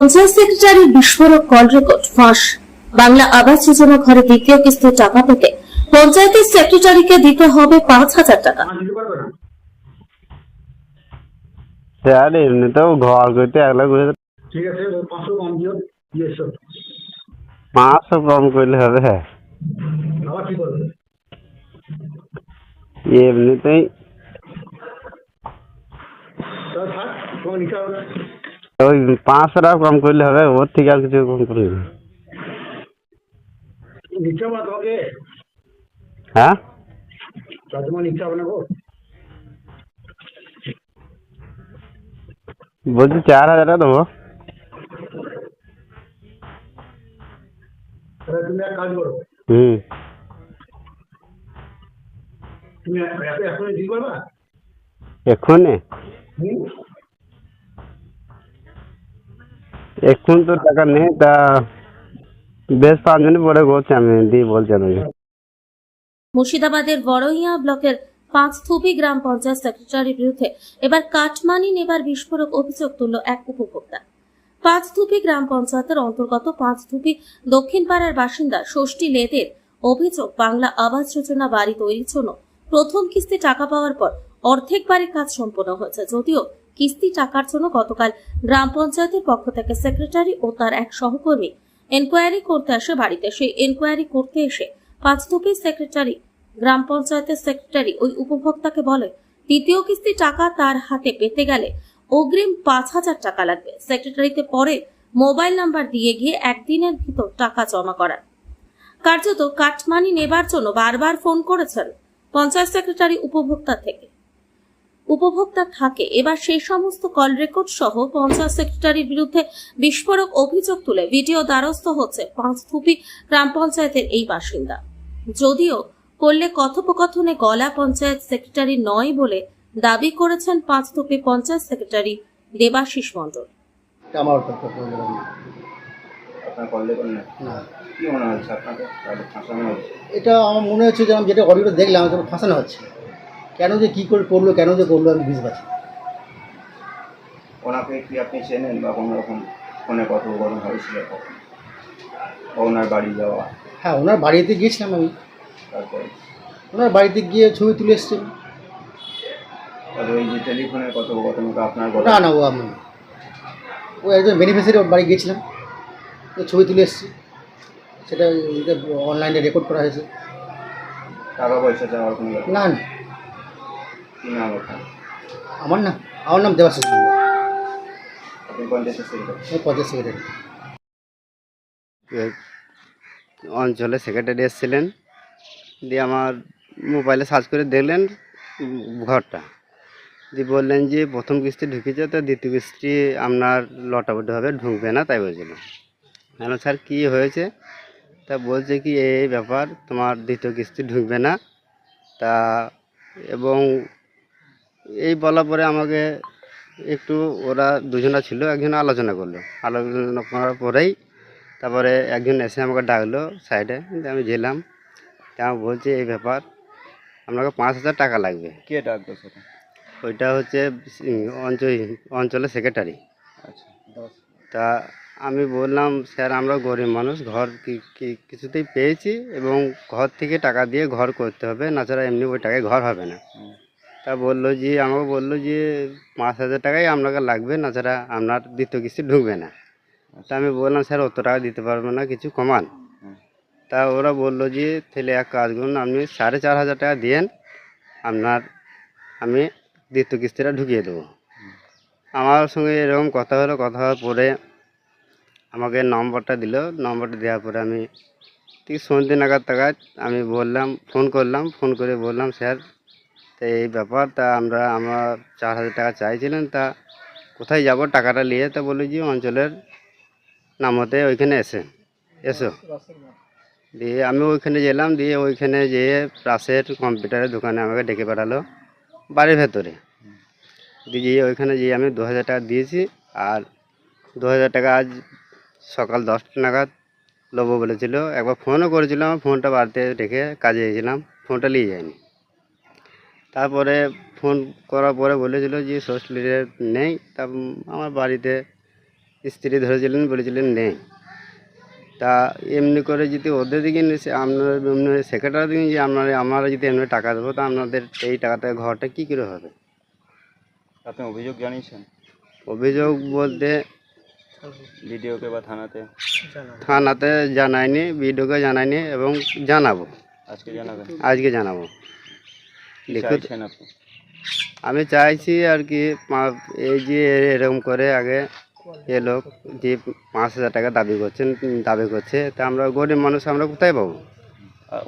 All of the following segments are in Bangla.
পঞ্চায়েত সেক্রেটারির বিস্ফোরক কল রেকর্ড ফাঁস। বাংলা আবাস যোজনা ঘরে দ্বিতীয় কিস্তির টাকা পেতে পঞ্চায়েতের সেক্রেটারিকে দিতে হবে 5,000 টাকা। স্যার এমনিতেও ঘর করতে 1,00,000 ঠিক আছে 500 কম দিও 500 কম করলে হবে। আবার কি করবে এমনিতেই তাহলে থাক তোমার নিতে হবে ওই 500 টাকা কম করলে হবে, ওর থেকে আর কিছু কম করলে হবে। নিতে হবে না তোমাকে, হ্যাঁ তা তোমার নিতে হবে না গো। বলছি 4,000 টাকা দেবো। তাহলে তুমি এক কাজ করো, তুমি এখনই দিতে পারবা? এক্ষুনি এখন তো টাকা নেই, তা বেশ 5 মিনিট পরে বলছি, আমি দিয়ে বলছি আপনাকে। মুর্শিদাবাদের বড়ইয়া ব্লকের পাঁচথুপি গ্রাম পঞ্চায়েত সেক্রেটারির বিরুদ্ধে এবার কাটমানি নেবার বিস্ফোরক অভিযোগ তুলল এক উপভোক্তা। পাঁচথুপি গ্রাম পঞ্চায়েতের অন্তর্গত পাঁচথুপি দক্ষিণ পাড়ার বাসিন্দা ষষ্ঠী লেদের অভিযোগ, বাংলা আবাস যোজনা বাড়ি তৈরির জন্য প্রথম কিস্তি টাকা পাওয়ার পর অর্ধেক বাড়ির কাজ সম্পন্ন হয়েছে, যদিও কিস্তি টাকার জন্য গতকাল গ্রাম পঞ্চায়েতের পক্ষ থেকে সেক্রেটারি ও তার এক সহকর্মী এনকোয়ারি করতে আসে বাড়িতে। সেই এনকোয়ারি করতে এসে পাঁচথুপি সেক্রেটারি গ্রাম পঞ্চায়েতের সেক্রেটারি ওই উপভোক্তাকে বলে দ্বিতীয় কিস্তি টাকা তার হাতে পেতে গেলে অগ্রিম 5,000 টাকা লাগবে। সেক্রেটারিতে পরে মোবাইল নাম্বার দিয়ে গিয়ে একদিনের ভিতর টাকা জমা করার। কার্যত কাটমানি নেবার জন্য বারবার ফোন করেছেন পঞ্চায়েত সেক্রেটারি উপভোক্তা থাকে। এবার সেই সমস্ত কল রেকর্ড সহ পঞ্চায়েত সেক্রেটারির বিরুদ্ধে বিস্ফোরক অভিযোগ তুলে ভিডিও দ্বারস্থ হচ্ছে পাঁচথুপি গ্রাম পঞ্চায়েতের এই বাসিন্দা। যদিও করলে কথোপকথনে গলা পঞ্চায়েত সেক্রেটারি নয় বলে দাবি করেছেন পাঁচথুপি পঞ্চায়েত সেক্রেটারি দেবাশিস মণ্ডল। আমার আপনার করলে না কি মনে হচ্ছে আপনাকে ফাঁসানো হচ্ছে? এটা আমার মনে হচ্ছে যে আমি যেটা অডিওটা দেখলাম এটা ফাঁসানো হচ্ছে। কেন যে কী করে করলো, কেন যে করলো আমি বুঝতে পারছি না। ওনাকে কি আপনি চেনেন বা কোনো রকম ফোনে কথোপকথন হয়েছিল কখন, ওনার বাড়ি যাওয়া? হ্যাঁ, ওনার বাড়িতে গিয়েছিলাম আমি, তারপরে ওনার বাড়িতে গিয়ে ছবি তুলে এসেছিলাম। তাহলে ওই যে টেলিফোনের কথোপকথন ওটা আপনার না না, ও একজন বেনিফিশিয়ারি ওর বাড়ি গিয়েছিলাম, ওই ছবি তুলে এসেছি, সেটা অনলাইনে রেকর্ড করা হয়েছে। টাকা পয়সা যাওয়ার কোনো ব্যাপার? না না, কি নাম ওখান? আমার নাম দেবাশিস মণ্ডল, আপনি পঞ্চায়েতের সেক্রেটারি? আমি পঞ্চায়েত সেক্রেটারি। অঞ্চলে সেক্রেটারি এসেছিলেন, দিয়ে আমার মোবাইলে সার্চ করে দেখলেন ঘরটা, দিয়ে বললেন যে প্রথম কিস্তি ঢুকেছে, তো দ্বিতীয় কিস্তি আপনার লটাপটি হবে, ঢুকবে না, তাই বলছিল। হ্যালো স্যার, কী হয়েছে? তা বলছে কি এই ব্যাপার, তোমার দ্বিতীয় কিস্তি ঢুকবে না। তা এবং এই বলার পরে আমাকে একটু, ওরা দুজনা ছিল, একজন আলোচনা করলো, আলোচনা করার পরেই তারপরে একজন এসে আমাকে ডাকলো সাইডে, আমি গেলাম। তা বলছে এই ব্যাপার, আপনাকে 5,000 টাকা লাগবে। কে ডাকতো সেটা? ওইটা হচ্ছে অঞ্চলের সেক্রেটারি। আচ্ছা, তা আমি বললাম স্যার, আমরা গরিব মানুষ, ঘর কিছুতেই পেয়েছি এবং ঘর থেকে টাকা দিয়ে ঘর করতে হবে, নাছাড়া এমনি ওই টাকায় ঘর হবে না। তা আমাকে বললো যে 5,000 টাকাই আপনাকে লাগবে, নাছাড়া আপনার দ্বিতীয় কিস্তি ঢুকবে না। তা আমি বললাম স্যার, অত টাকা দিতে পারবো না, কিছু কমান। তা ওরা বললো যে তাহলে এক কাজ করুন, আপনি 4,500 টাকা দিয়েন, আমি দ্বিতীয় কিস্তিটা ঢুকিয়ে দেবো। আমার সঙ্গে এরকম কথা হলো, কথা হওয়ার পরে আমাকে নম্বরটা দিল, নম্বরটা দেওয়ার পরে আমি ঠিক সন্ধ্যে নাগাদ আমি ফোন করে বললাম স্যার, তা এই ব্যাপার, তা আমার 4,000 টাকা চাইছিলেন, তা কোথায় যাব টাকাটা নিয়ে? তা বলি যে অঞ্চলের নামতে ওইখানে এসো। দিয়ে আমি ওইখানে গেলাম, দিয়ে ওইখানে যেয়ে পাশের কম্পিউটারের দোকানে আমাকে ডেকে পাঠালো বাড়ির ভেতরে। দিয়ে ওইখানে যেয়ে আমি 2,000 টাকা দিয়েছি, আর 2,000 টাকা আজ সকাল 10টা নাগাদ নেবো বলেছিল। একবার ফোনও করেছিলাম, আমার ফোনটা বাড়িতে রেখে কাজে গিয়েছিলাম, ফোনটা নিয়ে যায়নি। তারপরে ফোন করার পরে বলেছিল যে ষষ্ঠীর নেই। তা আমার বাড়িতে স্ত্রী ধরেছিলেন, বলেছিলেন নেই। তা এমনি করে যদি ওদের দিকে আপনার এমনি সেক্রেটারি দিকে যে আমরা যদি এমনি টাকা দেবো, তা আপনাদের এই টাকাটা ঘরটা কী করে হবে? আপনি অভিযোগ জানিয়েছেন অভিযোগ বলতে ভিডিওকে বা থানাতে? থানাতে জানায়নি, বিডিওকে জানায়নি, এবং জানাবো, আজকে জানাবেন? আজকে জানাবো। কি লিখুন। চাইছেন আপনি? আমি চাইছি আর কি এই যে এরকম করে আগে এ লোক যে 5,000 টাকা দাবি করছে, তা আমরা গরিব মানুষ, আমরা কোথায় পাবো?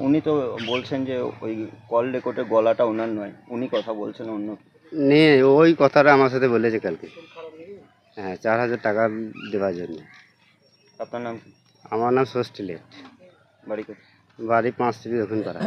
উনি তো বলছেন যে ওই কল রেকর্ডের গলাটা ওনার নয়, উনি কথা বলছেন অন্য। নিয়ে ওই কথাটা আমার সাথে বলেছে কালকে। হ্যাঁ, 4,000 টাকা দেওয়ার জন্য। আপনার নাম কি? আমার নাম ষষ্ঠী লেট, বাড়ি কোথায়? বাড়ি 5 দক্ষিণ পাড়া।